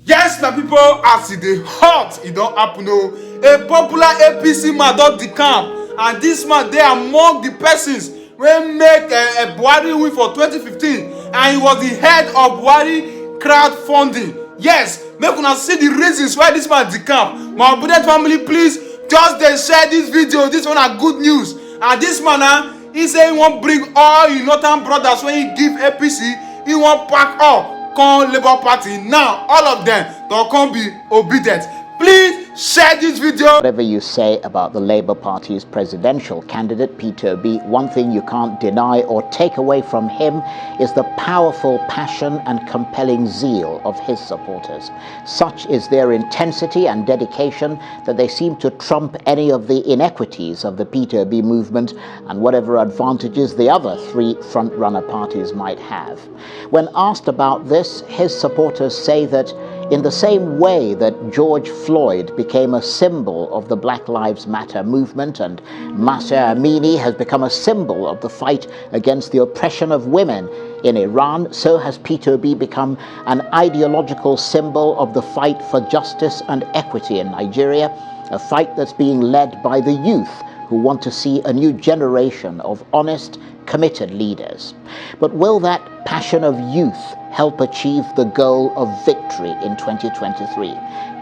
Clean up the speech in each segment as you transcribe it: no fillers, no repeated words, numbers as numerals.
Yes, my people, as it dey hot, it don't happen. A popular APC man don decamp, and this man dey among the persons wey make Buhari win for 2015, and he was the head of Buhari crowdfunding. Yes, make una see the reasons why this man decamp. My Obudet family, please just dey share this video. This one na good news. And this man, he say he wan bring all him northern brothers wey he give APC, he wan pack up come Labour Party. Now all of them don come be obedient. Please share this video. Whatever you say about the Labour Party's presidential candidate Peter Obi, one thing you can't deny or take away from him is the powerful passion and compelling zeal of his supporters. Such is their intensity and dedication that they seem to trump any of the inequities of the Peter Obi movement and whatever advantages the other three front-runner parties might have. When asked about this, his supporters say that in the same way that George Floyd became a symbol of the Black Lives Matter movement and Mahsa Amini has become a symbol of the fight against the oppression of women in Iran, so has Peter Obi become an ideological symbol of the fight for justice and equity in Nigeria, a fight that's being led by the youth who want to see a new generation of honest, committed leaders. But will that passion of youth help achieve the goal of victory in 2023?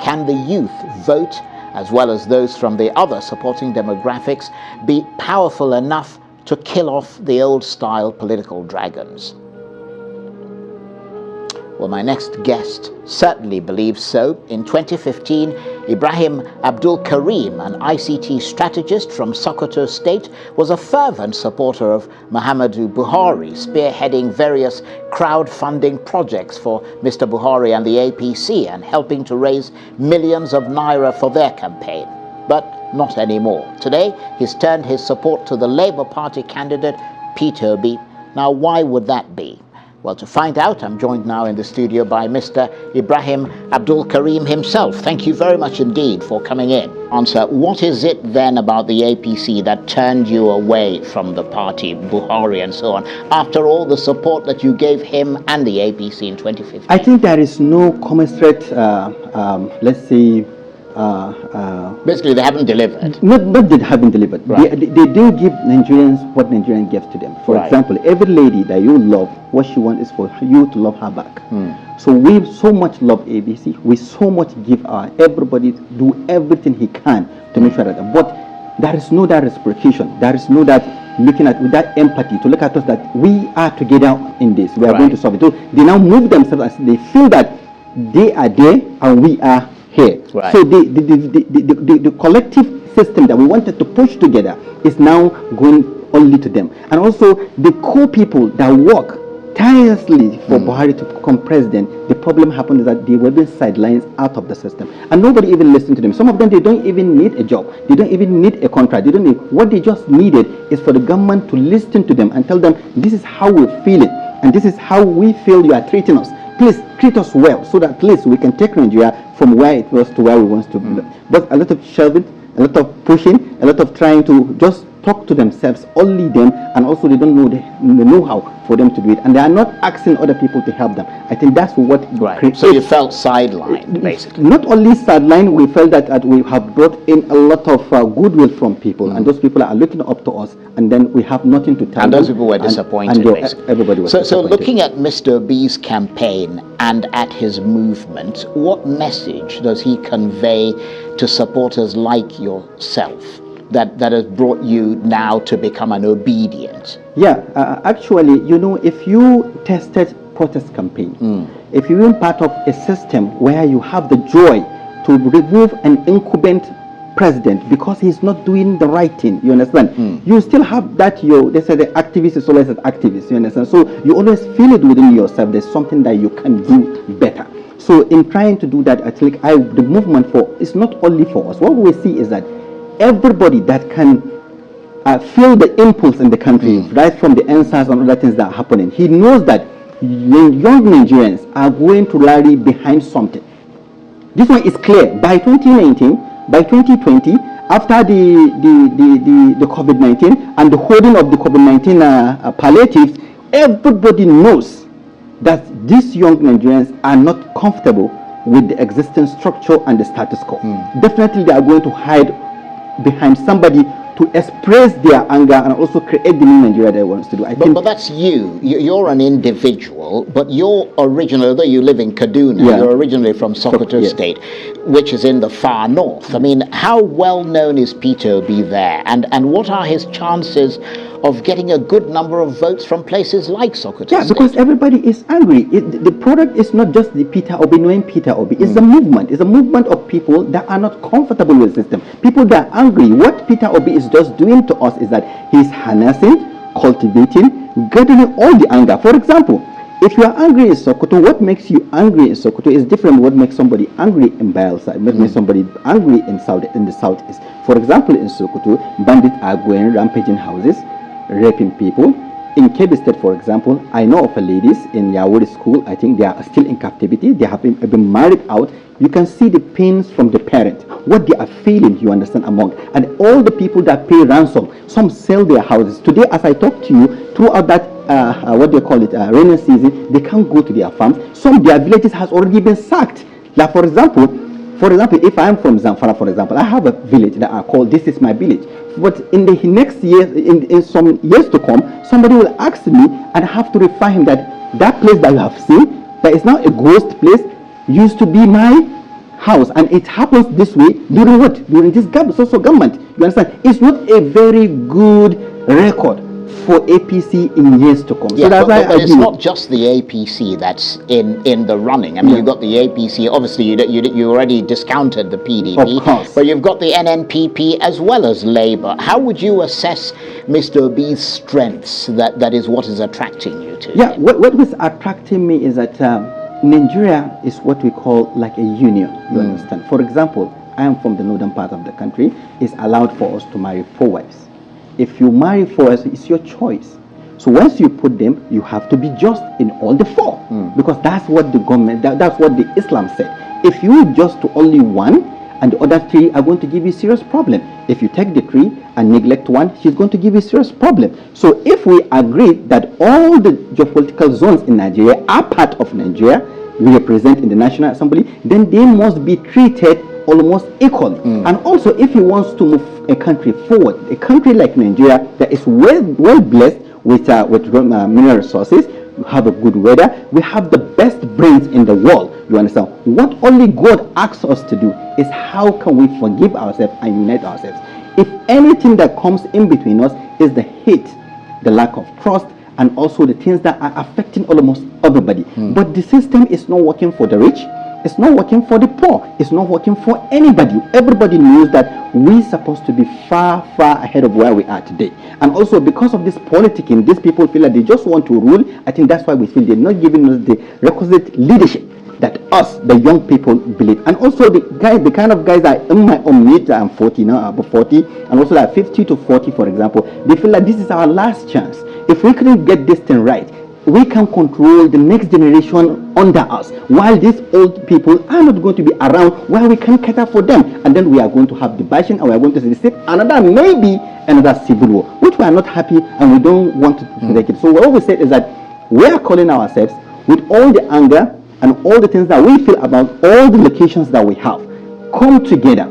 Can the youth vote, as well as those from the other supporting demographics, be powerful enough to kill off the old-style political dragons? Well, my next guest certainly believes so. In 2015, Ibrahim Abdul Karim, an ICT strategist from Sokoto State, was a fervent supporter of Muhammadu Buhari, spearheading various crowdfunding projects for Mr. Buhari and the APC and helping to raise millions of naira for their campaign. But not anymore. Today, he's turned his support to the Labour Party candidate, Peter Obi. Now, why would that be? Well, to find out, I'm joined now in the studio by Mr. Ibrahim Abdul Karim himself. Thank you very much indeed for coming in. Answer, what is it then about the APC that turned you away from the party, Buhari and so on, after all the support that you gave him and the APC in 2015? I think there is no commensurate, let's say, basically, they haven't delivered. Not they haven't delivered. Right. They didn't give Nigerians what Nigerians gave to them. For example, every lady that you love, what she wants is for you to love her back. So we so much love ABC. We so much give everybody do everything he can to make sure that. But there is no that reciprocation. There is no that looking at with that empathy to look at us that we are together in this. We are going to solve it. So they now move themselves as they feel that they are there and we are here. Right. So the collective system that we wanted to push together is now going only to them. And also the core people that work tirelessly for Buhari to become president, the problem happened is that they were being sidelined out of the system. And nobody even listened to them. Some of them, they don't even need a job. They don't even need a contract. They don't need, what they just needed is for the government to listen to them and tell them, this is how we feel it. And this is how we feel you are treating us. Please treat us well so that at least we can take Nigeria from where it was to where we want to be. But a lot of shoving, a lot of pushing, a lot of trying to just talk to themselves, only them, and also they don't know the know-how for them to do it. And they are not asking other people to help them. I think that's what So you felt sidelined, basically. Not only sidelined, we felt that we have brought in a lot of goodwill from people, and those people are looking up to us, and then we have nothing to tell them. And those people were disappointed, basically. Everybody was disappointed. So looking at Mr. Obi's campaign and at his movement, what message does he convey to supporters like yourself that has brought you now to become an obedient? Yeah, actually, you know, if you tested protest campaign, if you're part of a system where you have the joy to remove an incumbent president because he's not doing the right thing, you understand? You still have that, they say the activist is always an activist, you understand? So you always feel it within yourself, there's something that you can do better. So in trying to do that, I think the movement it's not only for us. What we see is that everybody that can feel the impulse in the country, right from the answers and other things that are happening, he knows that young Nigerians are going to rally behind something. This one is clear. By 2019, by 2020, after the COVID-19 and the holding of the COVID-19 palliatives, everybody knows that these young Nigerians are not comfortable with the existing structure and the status quo. Definitely they are going to hide behind somebody to express their anger and also create the new Nigeria they want to do. But that's you. You're an individual, but you're originally, although you live in Kaduna, Yeah. you're originally from Sokoto Yes. State, which is in the far north. I mean, how well known is Peter Obi there? And what are his chances of getting a good number of votes from places like Sokoto Yeah, State? because everybody is angry. The product is not just the Peter Obi knowing Peter Obi. It's a movement. It's a movement of people that are not comfortable with the system. People that are angry. What Peter Obi is just doing to us is that he's harnessing, cultivating, gathering all the anger. For example, if you are angry in Sokoto, what makes you angry in Sokoto is different what makes somebody angry in Bayelsa, what makes somebody angry in the southeast. For example, in Sokoto, bandits are going rampaging houses, raping people. In Kebbi State, for example, I know of a ladies in Yawuri school. I think they are still in captivity. They have been married out. You can see the pains from the parent, what they are feeling, you understand, among. And all the people that pay ransom, some sell their houses. Today, as I talk to you, throughout that, what do you call it, rainy season, they can't go to their farms. Some their villages has already been sacked. Like, for example, if I am from Zamfara, for example, I have a village that I call This Is My Village. But in the next year, in some years to come, somebody will ask me and I have to refer him that place that you have seen, that is now a ghost place, used to be my house. And it happens this way during what? During this social government. You understand? It's not a very good record for APC in years to come. Yeah, so that's but why it's not just the APC that's in the running. I mean, you've got the APC. Obviously, you already discounted the PDP. Of course. But you've got the NNPP as well as Labour. How would you assess Mr. Obi's strengths? That is what is attracting you to Yeah, him? what is attracting me is that Nigeria is what we call like a union. You understand? For example, I am from the northern part of the country. It's allowed for us to marry 4 wives. If you marry 4 wives, it's your choice. So once you put them, you have to be just in all the 4, because that's what the government, that's what the Islam said. If you just to only 1 and the other 3 are going to give you serious problem. If you take the 3 and neglect 1, she's going to give you serious problem. So if we agree that all the geopolitical zones in Nigeria are part of Nigeria, we represent in the National Assembly, then they must be treated almost equally. And also, if he wants to move a country forward, a country like Nigeria that is well blessed with mineral resources, we have a good weather, we have the best brains in the world. You understand? What only God asks us to do is how can we forgive ourselves and unite ourselves. If anything that comes in between us is the hate, the lack of trust, and also the things that are affecting almost everybody. But the system is not working for the rich. It's not working for the poor. It's not working for anybody. Everybody knows that we're supposed to be far ahead of where we are today. And also because of this politicking, these people feel like they just want to rule. I think that's why we feel they're not giving us the requisite leadership that us, the young people, believe. And also the kind of guys that in my own age, I'm 40 now, about 40, and also like 50 to 40, for example, they feel like this is our last chance. If we couldn't get this thing right, we can control the next generation under us, while these old people are not going to be around where we can cater for them. And then we are going to have division, and we are going to receive maybe another civil war, which we are not happy and we don't want to take it. So what we said is that we are calling ourselves with all the anger and all the things that we feel about all the locations that we have. Come together.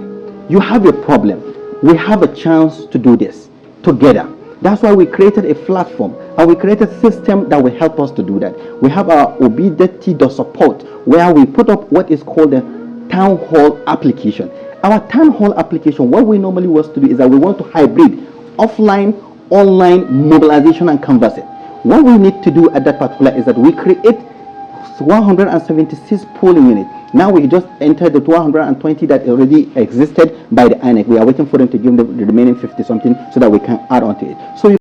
You have a problem. We have a chance to do this together. That's why we created a platform and we created a system that will help us to do that. We have our Obideti.support, where we put up what is called a town hall application. Our town hall application, what we normally want to do is that we want to hybrid offline, online mobilization and canvassing. What we need to do at that particular is that we create 176 polling units. Now we just entered the 220 that already existed by the INEC. We are waiting for them to give them the remaining 50 something so that we can add on to it. So